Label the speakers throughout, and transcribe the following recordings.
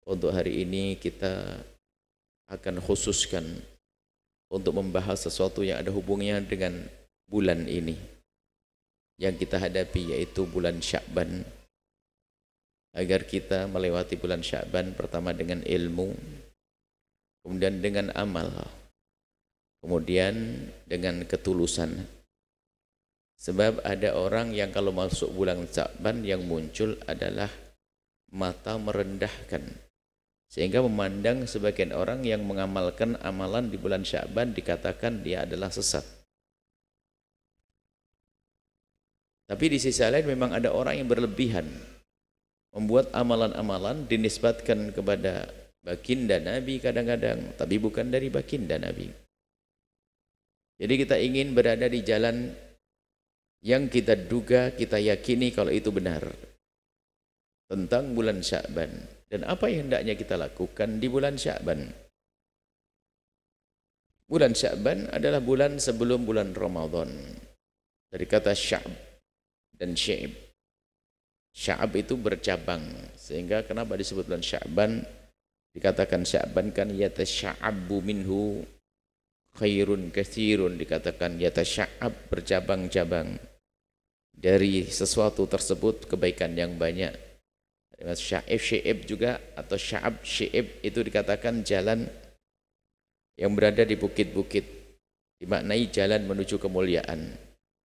Speaker 1: Untuk hari ini kita akan khususkan untuk membahas sesuatu yang ada hubungannya dengan bulan ini yang kita hadapi, yaitu bulan Sya'ban. Agar kita melewati bulan Sya'ban pertama dengan ilmu, kemudian dengan amal, kemudian dengan ketulusan. Sebab ada orang yang kalau masuk bulan Sya'ban yang muncul adalah mata merendahkan, sehingga memandang sebagian orang yang mengamalkan amalan di bulan Sya'ban dikatakan dia adalah sesat. Tapi di sisi lain memang ada orang yang berlebihan, membuat amalan-amalan dinisbatkan kepada baginda Nabi kadang-kadang, tapi bukan dari baginda Nabi. Jadi kita ingin berada di jalan yang kita duga, kita yakini kalau itu benar tentang bulan Sya'ban. Dan apa yang hendaknya kita lakukan di bulan Sya'ban? Bulan Sya'ban adalah bulan sebelum bulan Ramadan. Dari kata Sya'b dan Syi'ib. Sya'ab itu bercabang, sehingga kenapa disebut bulan Sya'ban? Dikatakan Sya'ban kan yatasya'abbu minhu khairun katsirun, dikatakan yatasya'ab, bercabang-cabang dari sesuatu tersebut kebaikan yang banyak. Sya'ib, Syi'ib juga, atau Sya'ab, Syi'ib itu dikatakan jalan yang berada di bukit-bukit, dimaknai jalan menuju kemuliaan.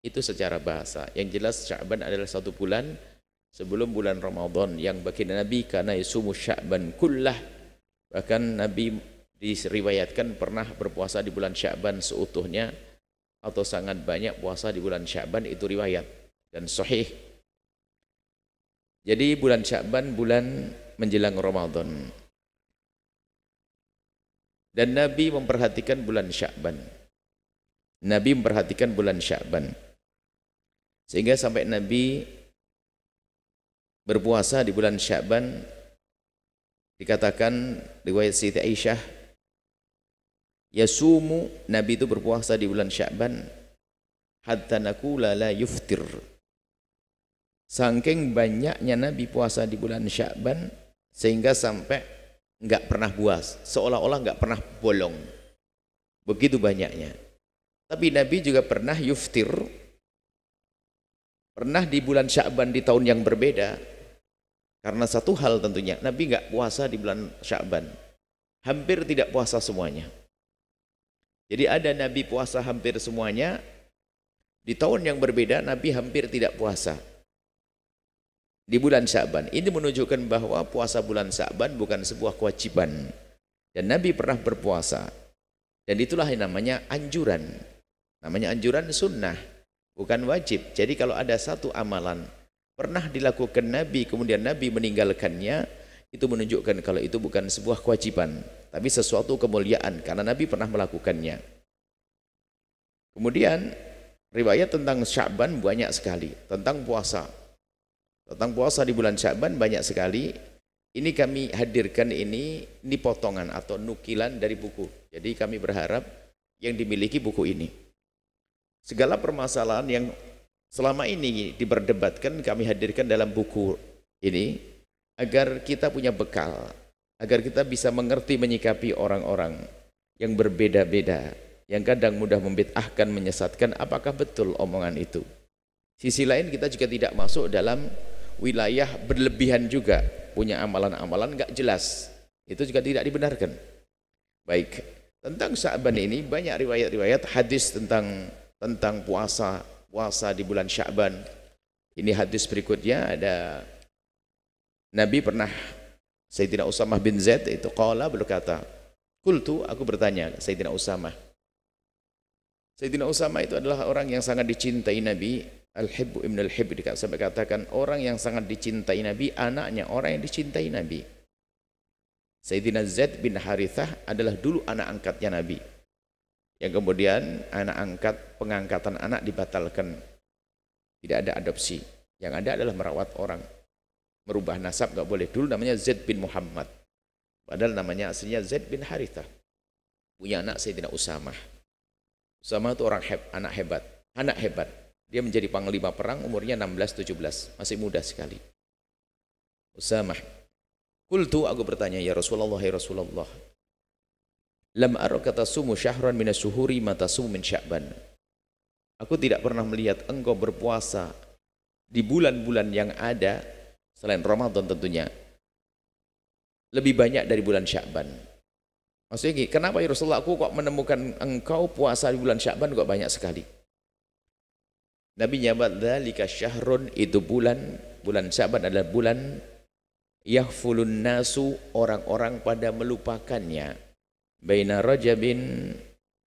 Speaker 1: Itu secara bahasa. Yang jelas Sya'ban adalah satu bulan sebelum bulan Ramadan yang baginda Nabi karena yasumu Sya'ban kullah, bahkan Nabi diriwayatkan pernah berpuasa di bulan Sya'ban seutuhnya atau sangat banyak puasa di bulan Sya'ban, itu riwayat dan sahih. Jadi bulan Sya'ban bulan menjelang Ramadan, dan Nabi memperhatikan bulan Sya'ban. Nabi memperhatikan bulan Sya'ban sehingga sampai Nabi berpuasa di bulan Sya'ban, dikatakan riwayat Siti Aisyah, yasumu, Nabi itu berpuasa di bulan Sya'ban hatta naqula la yuftir. Saking banyaknya Nabi puasa di bulan Sya'ban sehingga sampai enggak pernah puas, seolah-olah enggak pernah bolong. Begitu banyaknya. Tapi Nabi juga pernah yuftir, pernah di bulan Sya'ban di tahun yang berbeda. Karena satu hal tentunya, Nabi enggak puasa di bulan Sya'ban, hampir tidak puasa semuanya. Jadi ada Nabi puasa hampir semuanya, di tahun yang berbeda Nabi hampir tidak puasa di bulan Sya'ban. Ini menunjukkan bahwa puasa bulan Sya'ban bukan sebuah kewajiban, dan Nabi pernah berpuasa, dan itulah yang namanya anjuran. Namanya anjuran sunnah, bukan wajib. Jadi kalau ada satu amalan pernah dilakukan Nabi kemudian Nabi meninggalkannya, itu menunjukkan kalau itu bukan sebuah kewajiban, tapi sesuatu kemuliaan karena Nabi pernah melakukannya. Kemudian riwayat tentang Sya'ban banyak sekali, tentang puasa. Tentang puasa di bulan Sya'ban banyak sekali. Ini kami hadirkan ini potongan atau nukilan dari buku. Jadi kami berharap yang dimiliki buku ini, segala permasalahan yang selama ini diperdebatkan kami hadirkan dalam buku ini, agar kita punya bekal, agar kita bisa mengerti menyikapi orang-orang yang berbeda-beda, yang kadang mudah membid'ahkan, menyesatkan. Apakah betul omongan itu? Sisi lain kita juga tidak masuk dalam wilayah berlebihan juga, punya amalan-amalan enggak jelas, itu juga tidak dibenarkan. Baik, tentang Sya'ban ini banyak riwayat-riwayat hadis tentang puasa di bulan Sya'ban. Ini hadis berikutnya, ada Nabi pernah, Sayyidina Usamah bin Zaid itu qala, berkata, qultu, aku bertanya Sayyidina Usamah. Sayyidina Usamah itu adalah orang yang sangat dicintai Nabi, Al-Hibbu ibn Al-Hibb, sampai katakan orang yang sangat dicintai Nabi, anaknya orang yang dicintai Nabi. Sayyidina Zaid bin Harithah adalah dulu anak angkatnya Nabi, yang kemudian anak angkat, pengangkatan anak dibatalkan, tidak ada adopsi, yang ada adalah merawat orang. Merubah nasab enggak boleh. Dulu namanya Zaid bin Muhammad, padahal namanya aslinya Zaid bin Harithah. Punya anak Sayyidina Usamah. Usamah itu anak hebat. Dia menjadi panglima perang umurnya 16-17, masih muda sekali. Usamah. Qultu, aku bertanya, ya Rasulullah, ya Rasulullah, lam araka tasumu syahran minasyuhuri ma tasumu min Sya'ban. Aku tidak pernah melihat engkau berpuasa di bulan-bulan yang ada selain Ramadan tentunya lebih banyak dari bulan Sya'ban. Maksudnya gini, kenapa ya Rasulullah aku kok menemukan engkau puasa di bulan Sya'ban kok banyak sekali? Nabi nyabat, dzalika syahrun, itu bulan Sya'ban adalah bulan yahfulun nasu, orang-orang pada melupakannya, baina Rajabin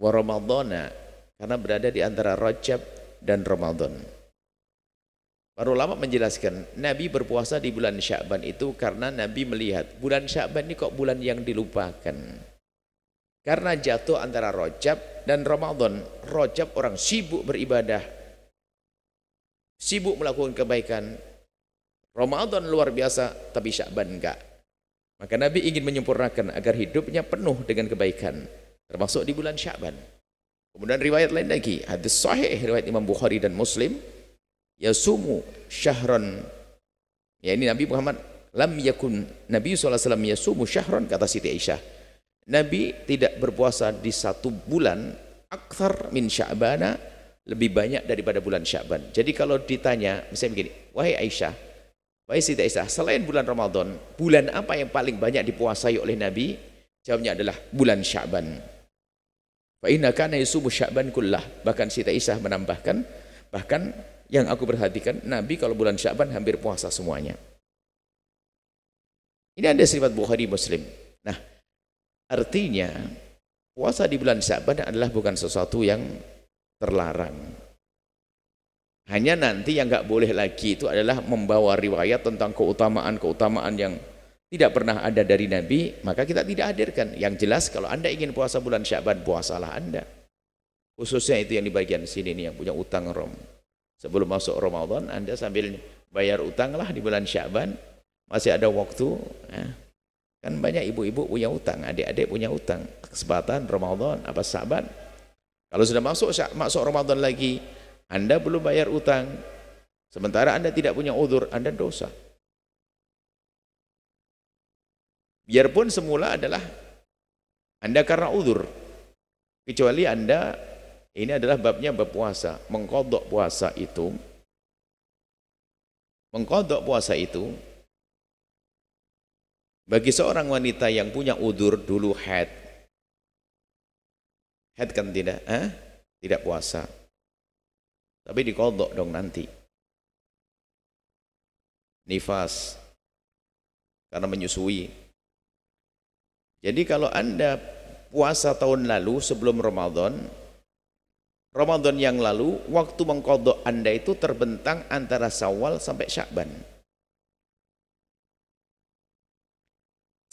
Speaker 1: wa Ramadhana, karena berada di antara Rajab dan Ramadan. Para ulama menjelaskan, Nabi berpuasa di bulan Sya'ban itu karena Nabi melihat bulan Sya'ban ini kok bulan yang dilupakan. Karena jatuh antara Rajab dan Ramadan. Rajab orang sibuk beribadah, sibuk melakukan kebaikan. Ramadan luar biasa, tapi Sya'ban enggak. Maka Nabi ingin menyempurnakan agar hidupnya penuh dengan kebaikan, termasuk di bulan Sya'ban. Kemudian riwayat lain lagi, hadis sahih riwayat Imam Bukhari dan Muslim, yasumu syahran, ya ini Nabi Muhammad, lam yakun Nabi SAW yasumu syahran, kata Siti Aisyah, Nabi tidak berpuasa di satu bulan akthar min Sya'bana, lebih banyak daripada bulan Sya'ban. Jadi kalau ditanya misalnya begini, wahai Aisyah, wahai Siti Aisyah, selain bulan Ramadan, bulan apa yang paling banyak dipuasai oleh Nabi? Jawabnya adalah bulan Sya'ban. Fa inna kana yasumu Sya'ban kullah. Bahkan Siti Aisyah menambahkan, bahkan yang aku perhatikan, Nabi kalau bulan Sya'ban hampir puasa semuanya. Ini ada riwayat Bukhari Muslim. Nah, artinya puasa di bulan Sya'ban adalah bukan sesuatu yang terlarang. Hanya nanti yang nggak boleh lagi itu adalah membawa riwayat tentang keutamaan-keutamaan yang tidak pernah ada dari Nabi, maka kita tidak hadirkan. Yang jelas kalau Anda ingin puasa bulan Sya'ban, puasalah Anda. Khususnya itu yang di bagian sini nih, yang punya utang Rom. Sebelum masuk Ramadan, Anda sambil bayar utang lah di bulan Sya'ban, masih ada waktu. Kan banyak ibu-ibu punya utang, adik-adik punya utang. Kesempatan Ramadan, apa Sya'ban. Kalau sudah masuk Ramadan lagi, Anda belum bayar utang, sementara Anda tidak punya udzur, Anda dosa. Biarpun semula adalah Anda karena udzur, kecuali Anda, ini adalah babnya bab puasa, mengqadha puasa itu, bagi seorang wanita yang punya udzur dulu haid kan tidak puasa, tapi diqadha dong nanti. Nifas karena menyusui. Jadi kalau Anda puasa tahun lalu sebelum Ramadan yang lalu, waktu mengqadha Anda itu terbentang antara Syawal sampai Sya'ban.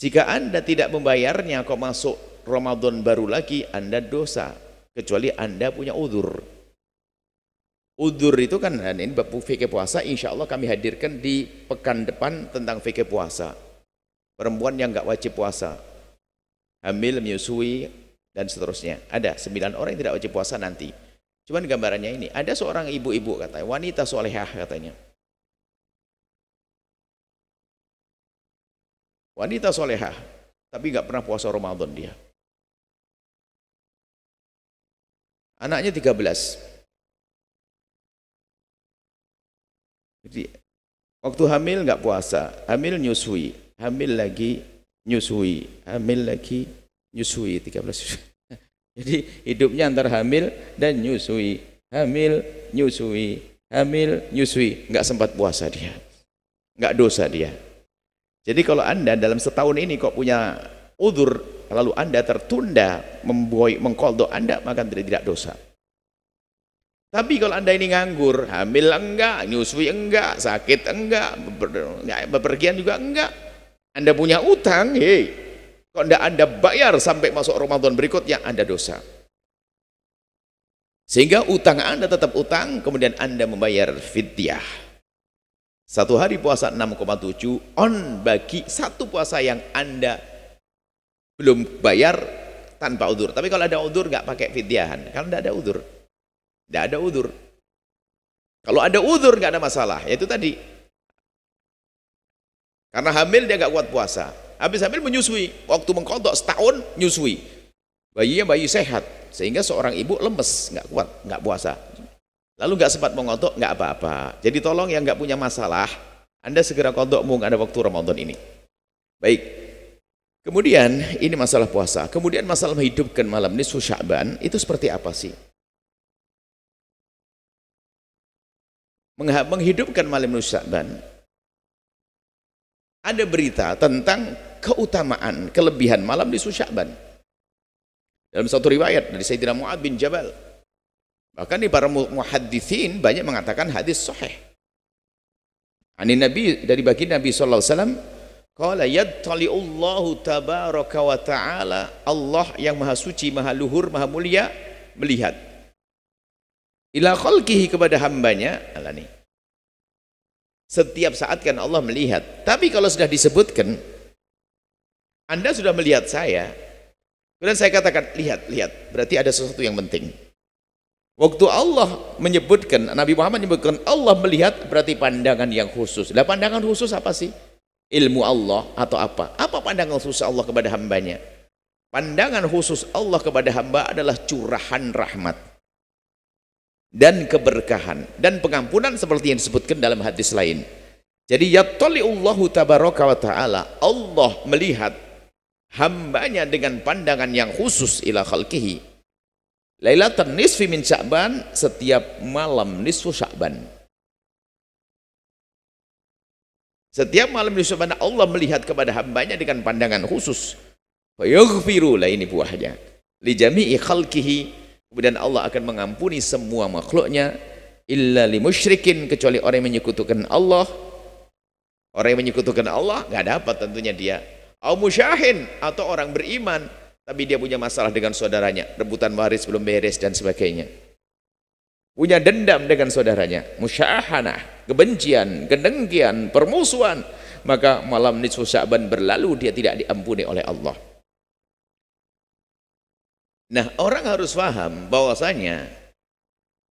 Speaker 1: Jika Anda tidak membayarnya kok masuk Ramadan baru lagi, Anda dosa, kecuali Anda punya udzur. Udzur itu kan, ini bab fikih puasa, insya Allah kami hadirkan di pekan depan tentang fikih puasa. Perempuan yang nggak wajib puasa, hamil, menyusui, dan seterusnya. Ada 9 orang yang tidak wajib puasa nanti. Cuman gambarannya ini, ada seorang ibu-ibu katanya, wanita solehah katanya. Wanita solehah, tapi nggak pernah puasa Ramadan dia. Anaknya 13. Jadi waktu hamil nggak puasa, hamil nyusui, hamil lagi nyusui, hamil lagi nyusui, 13. Jadi hidupnya antara hamil dan nyusui, hamil nyusui, hamil nyusui, nggak sempat puasa dia, nggak dosa dia. Jadi kalau Anda dalam setahun ini kok punya udzur, lalu Anda tertunda mengqadha Anda, maka tidak dosa. Tapi kalau Anda ini nganggur, hamil enggak, nyusui enggak, sakit enggak, bepergian juga enggak, Anda punya utang, kok enggak Anda bayar sampai masuk Ramadan berikutnya, Anda dosa. Sehingga utang Anda tetap utang, kemudian Anda membayar fidyah. Satu hari puasa 6,7 on bagi satu puasa yang Anda belum bayar tanpa udzur. Tapi kalau ada udzur nggak pakai fidyahan. Kalau tidak ada udzur, tidak ada udzur. Kalau ada udzur nggak ada masalah. Yaitu tadi Karena hamil dia nggak kuat puasa. Habis hamil menyusui, waktu mengkodok setahun nyusui. Bayinya bayi sehat, sehingga seorang ibu lemes, nggak kuat, nggak puasa. Lalu nggak sempat mengodok, nggak apa-apa. Jadi tolong yang nggak punya masalah, Anda segera kodok mung ada waktu Ramadan ini. Baik. Kemudian ini masalah puasa. Kemudian masalah menghidupkan malam nisfu Sya'ban itu seperti apa sih? Menghidupkan malam nisfu Sya'ban. Ada berita tentang keutamaan, kelebihan malam nisfu Sya'ban. Dalam satu riwayat dari Sayyidina Mu'adz bin Jabal. Bahkan di para muhadditsin banyak mengatakan hadis sahih. Ani Nabi, dari baginda Nabi sallallahu alaihi wasallam, qala yattali'ullahu tabaraka wa ta'ala, Allah yang maha suci, maha luhur, maha mulia melihat ila khalqihi, kepada hambanya. Alani. Setiap saat kan Allah melihat. Tapi kalau sudah disebutkan, Anda sudah melihat saya, kemudian saya katakan lihat, berarti ada sesuatu yang penting. Waktu Allah menyebutkan, Nabi Muhammad menyebutkan Allah melihat, berarti pandangan yang khusus. Nah, pandangan khusus apa sih? Ilmu Allah atau apa? Apa pandangan khusus Allah kepada hambanya? Pandangan khusus Allah kepada hamba adalah curahan rahmat dan keberkahan dan pengampunan seperti yang disebutkan dalam hadis lain. Jadi yattali'ullahu tabaraka wa ta'ala, Allah melihat hambanya dengan pandangan yang khusus ila khalqihi lailatan nisfi min Sya'ban, setiap malam nisfu Sya'ban. Setiap malam nisfu Sya'ban Allah melihat kepada hambanya dengan pandangan khusus. Fa yaghfiru, lah ini buahnya, li jami'i khalqihi, kemudian Allah akan mengampuni semua makhluknya, illa li musyrikin, kecuali orang yang menyekutukan Allah. Orang yang menyekutukan Allah nggak dapat tentunya dia. Au musyahin, atau orang beriman tapi dia punya masalah dengan saudaranya, rebutan waris belum beres dan sebagainya, punya dendam dengan saudaranya, musyahanah, kebencian, kedengkian, permusuhan, maka malam nisfu Sya'ban berlalu, dia tidak diampuni oleh Allah. Nah, orang harus paham bahwasanya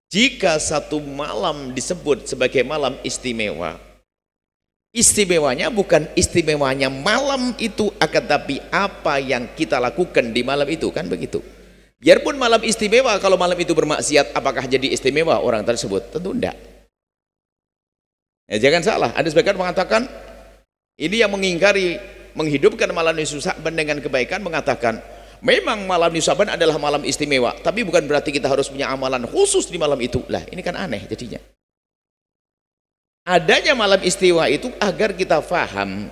Speaker 1: jika satu malam disebut sebagai malam istimewa, istimewanya bukan istimewanya malam itu, akan tapi apa yang kita lakukan di malam itu, kan begitu. Biarpun malam istimewa, kalau malam itu bermaksiat, apakah jadi istimewa orang tersebut? Tentu tidak. Ya, jangan salah, ada sebagian mengatakan ini yang mengingkari menghidupkan malam nisfu Sya'ban dengan kebaikan, mengatakan memang malam nisfu Sya'ban adalah malam istimewa, tapi bukan berarti kita harus punya amalan khusus di malam itu. Lah, ini kan aneh jadinya. Adanya malam istiwa itu agar kita faham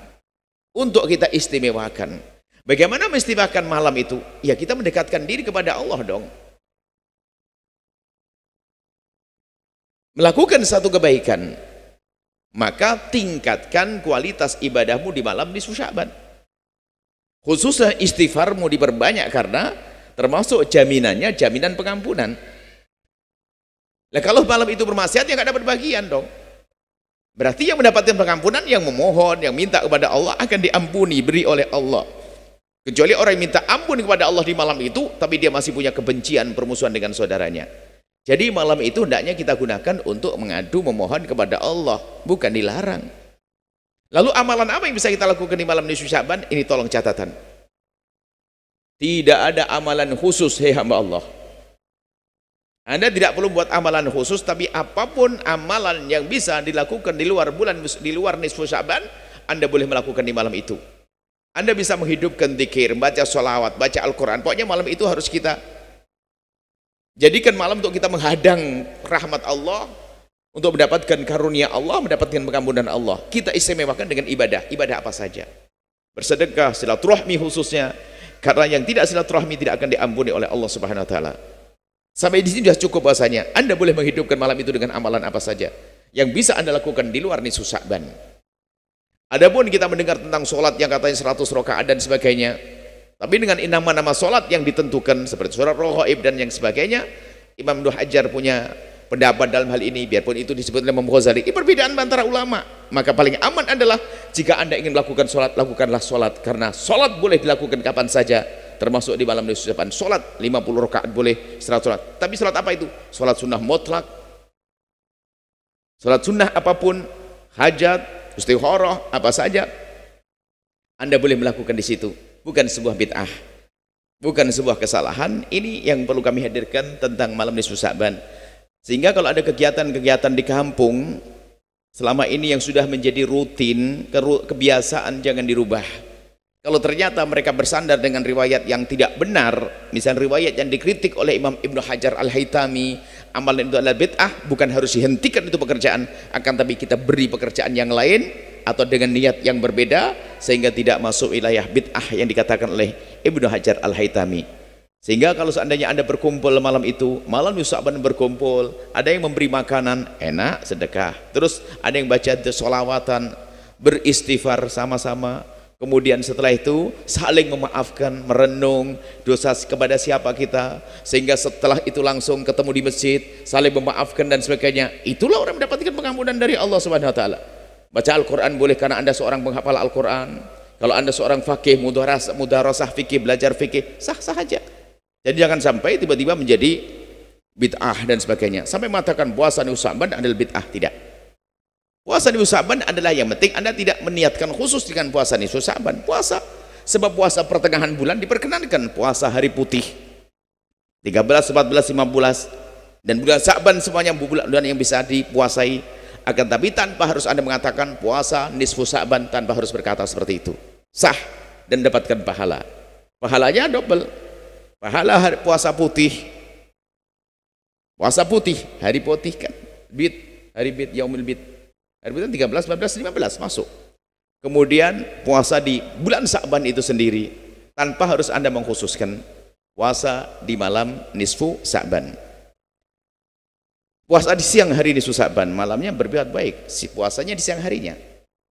Speaker 1: untuk kita istimewakan. Bagaimana mengistimewakan malam itu? Ya, kita mendekatkan diri kepada Allah dong. Melakukan satu kebaikan, maka tingkatkan kualitas ibadahmu di malam nisfu Sya'ban. Khususnya istighfarmu diperbanyak, karena termasuk jaminannya jaminan pengampunan. Nah, kalau malam itu bermaksiat, ya nggak dapat bagian dong. Berarti yang mendapatkan pengampunan yang memohon, yang minta kepada Allah akan diampuni, beri oleh Allah. Kecuali orang yang minta ampun kepada Allah di malam itu, tapi dia masih punya kebencian, permusuhan dengan saudaranya. Jadi malam itu hendaknya kita gunakan untuk mengadu, memohon kepada Allah, bukan dilarang. Lalu amalan apa yang bisa kita lakukan di malam nisfu Sya'ban? Ini tolong catatan. Tidak ada amalan khusus, hei hamba Allah. Anda tidak perlu buat amalan khusus, tapi apapun amalan yang bisa dilakukan di luar nisfu Sya'ban, Anda boleh melakukan di malam itu. Anda bisa menghidupkan zikir, baca sholawat, baca Al-Quran. Pokoknya malam itu harus kita jadikan malam untuk kita menghadang rahmat Allah, untuk mendapatkan karunia Allah, mendapatkan pengampunan Allah. Kita istimewakan dengan ibadah. Ibadah apa saja? Bersedekah, silaturahmi khususnya, karena yang tidak silaturahmi tidak akan diampuni oleh Allah Subhanahu wa taala. Sampai di sini sudah cukup bahasanya. Anda boleh menghidupkan malam itu dengan amalan apa saja yang bisa Anda lakukan di luar nisfu Sya'ban. Adapun kita mendengar tentang sholat yang katanya 100 rakaat dan sebagainya, tapi dengan nama-nama sholat yang ditentukan seperti surat Raghaib dan yang sebagainya, Imam Ibnu Hajar punya pendapat dalam hal ini, biarpun itu disebut oleh Imam Ghazali. Ini perbedaan antara ulama. Maka paling aman adalah jika Anda ingin melakukan sholat, lakukanlah sholat, karena sholat boleh dilakukan kapan saja, termasuk di malam nisfu Sya'ban. Sholat 50 rakaat boleh, 100 sholat. Tapi sholat apa itu? Sholat sunnah mutlak, sholat sunnah apapun, hajat, istikharah, apa saja, Anda boleh melakukan di situ, bukan sebuah bid'ah, bukan sebuah kesalahan. Ini yang perlu kami hadirkan tentang malam nisfu Sya'ban. Sehingga kalau ada kegiatan-kegiatan di kampung selama ini yang sudah menjadi rutin, kebiasaan, jangan dirubah. Kalau ternyata mereka bersandar dengan riwayat yang tidak benar, misalnya riwayat yang dikritik oleh Imam Ibnu Hajar Al-Haytami, amalan itu adalah bid'ah, bukan harus dihentikan itu pekerjaan, akan tapi kita beri pekerjaan yang lain atau dengan niat yang berbeda, sehingga tidak masuk wilayah bid'ah yang dikatakan oleh Ibnu Hajar Al-Haytami. Sehingga kalau seandainya Anda berkumpul malam itu, malam Sya'ban berkumpul, ada yang memberi makanan, enak, sedekah. Terus ada yang baca sholawatan, beristighfar sama-sama. Kemudian setelah itu saling memaafkan, merenung dosa kepada siapa kita, sehingga setelah itu langsung ketemu di masjid, saling memaafkan dan sebagainya. Itulah orang mendapatkan pengampunan dari Allah Subhanahu wa taala. Baca Al-Qur'an boleh karena Anda seorang penghafal Al-Qur'an. Kalau Anda seorang fakih, mudarasah fikih, belajar fikih, sah-sah aja. Jadi jangan sampai tiba-tiba menjadi bid'ah dan sebagainya. Sampai mengatakan puasa nisfu Sya'ban adalah bid'ah, tidak. Puasa nisfu Sya'ban adalah yang penting Anda tidak meniatkan khusus dengan puasa nisfu Sya'ban. Puasa, sebab puasa pertengahan bulan diperkenankan, puasa hari putih 13, 14, 15 dan bulan Sya'ban semuanya bulan yang bisa dipuasai. Akan tapi tanpa harus Anda mengatakan puasa nisfu Sya'ban, tanpa harus berkata seperti itu. Sah dan dapatkan pahala. Pahalanya double. Pahala hari puasa putih. Puasa putih, hari putih kan. Bid, hari bid, yaumil bid. Hari bulan 13, 14, 15 masuk. Kemudian puasa di bulan Sya'ban itu sendiri tanpa harus Anda mengkhususkan puasa di malam nisfu Sya'ban. Puasa di siang hari nisfu Sya'ban, malamnya berbuat baik, si puasanya di siang harinya.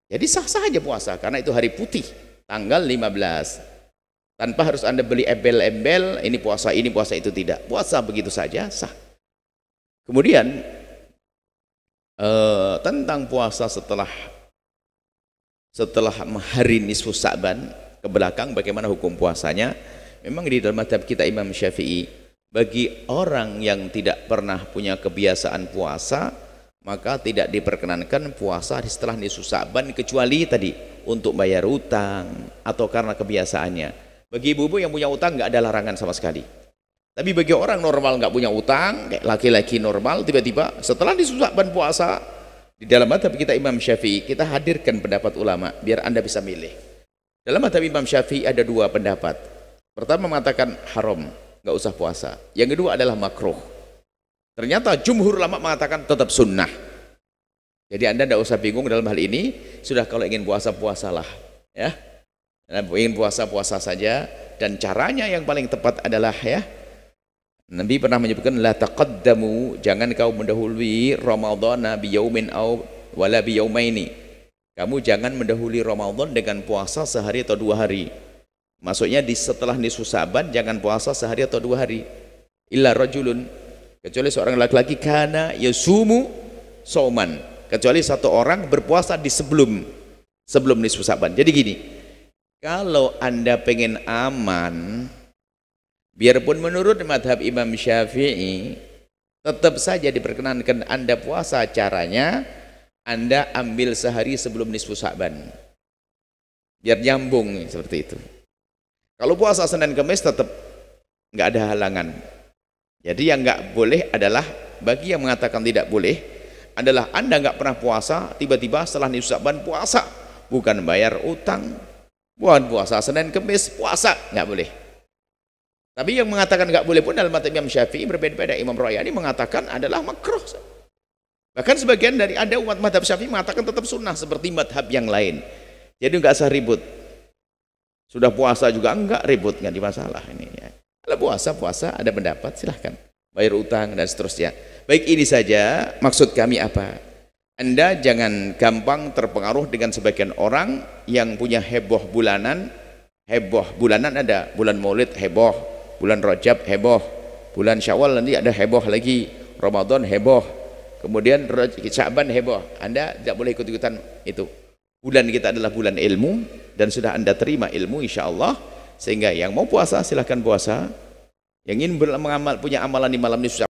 Speaker 1: Jadi sah-sah aja puasa karena itu hari putih, tanggal 15. Tanpa harus Anda beli embel-embel, ini puasa itu tidak. Puasa begitu saja sah. Kemudian tentang puasa setelah hari nisfu Sya'ban ke belakang, bagaimana hukum puasanya? Memang di dalam mazhab kita Imam Syafi'i, bagi orang yang tidak pernah punya kebiasaan puasa, maka tidak diperkenankan puasa setelah nisfu Sya'ban, kecuali tadi untuk bayar utang atau karena kebiasaannya. Bagi ibu-ibu yang punya utang nggak ada larangan sama sekali. Tapi bagi orang normal nggak punya utang, kayak laki-laki normal, tiba-tiba setelah nisfu Sya'ban puasa, di dalam mazhab kita Imam Syafi'i, kita hadirkan pendapat ulama biar Anda bisa milih. Dalam mazhab Imam Syafi'i ada dua pendapat. Pertama mengatakan haram, nggak usah puasa. Yang kedua adalah makruh. Ternyata jumhur ulama mengatakan tetap sunnah. Jadi Anda tidak usah bingung dalam hal ini. Sudah kalau ingin puasa, puasalah, ya. Ingin puasa, puasa saja. Dan caranya yang paling tepat adalah, ya, Nabi pernah menyebutkan la taqaddamu, jangan kau mendahului Ramadhana biyaumin aw wala biyaumaini. Kamu jangan mendahului Ramadan dengan puasa sehari atau 2 hari. Maksudnya di setelah nisfu Sya'ban jangan puasa sehari atau 2 hari. Illa rajulun, kecuali seorang laki-laki kana yasumu sauman, kecuali satu orang berpuasa di sebelum nisfu Sya'ban. Jadi gini, kalau Anda pengen aman, biarpun menurut madhab Imam Syafi'i tetap saja diperkenankan Anda puasa, caranya Anda ambil sehari sebelum nisfu Sya'ban biar nyambung seperti itu. Kalau puasa Senin Kamis tetap nggak ada halangan. Jadi yang nggak boleh adalah, bagi yang mengatakan tidak boleh adalah Anda nggak pernah puasa, tiba-tiba setelah nisfu Sya'ban puasa, bukan bayar utang, bukan puasa Senin Kamis puasa, nggak boleh. Tapi yang mengatakan nggak boleh pun dalam mazhab Imam Syafi'i berbeda-beda. Imam Royani mengatakan adalah makruh. Bahkan sebagian dari ada umat mazhab Syafi'i mengatakan tetap sunnah seperti mazhab yang lain. Jadi nggak usah ribut. Sudah puasa juga enggak ribut, nggak dimasalah ini. Ya. Kalau puasa ada pendapat silahkan. Bayar utang dan seterusnya. Baik, ini saja maksud kami apa? Anda jangan gampang terpengaruh dengan sebagian orang yang punya heboh bulanan. Heboh bulanan ada bulan Maulid heboh, bulan Rajab heboh, bulan Syawal nanti ada heboh lagi, Ramadan heboh, kemudian Sya'ban heboh. Anda tidak boleh ikut-ikutan itu. Bulan kita adalah bulan ilmu, dan sudah Anda terima ilmu insya Allah, sehingga yang mau puasa silahkan puasa, yang ingin punya amalan di malam nisfu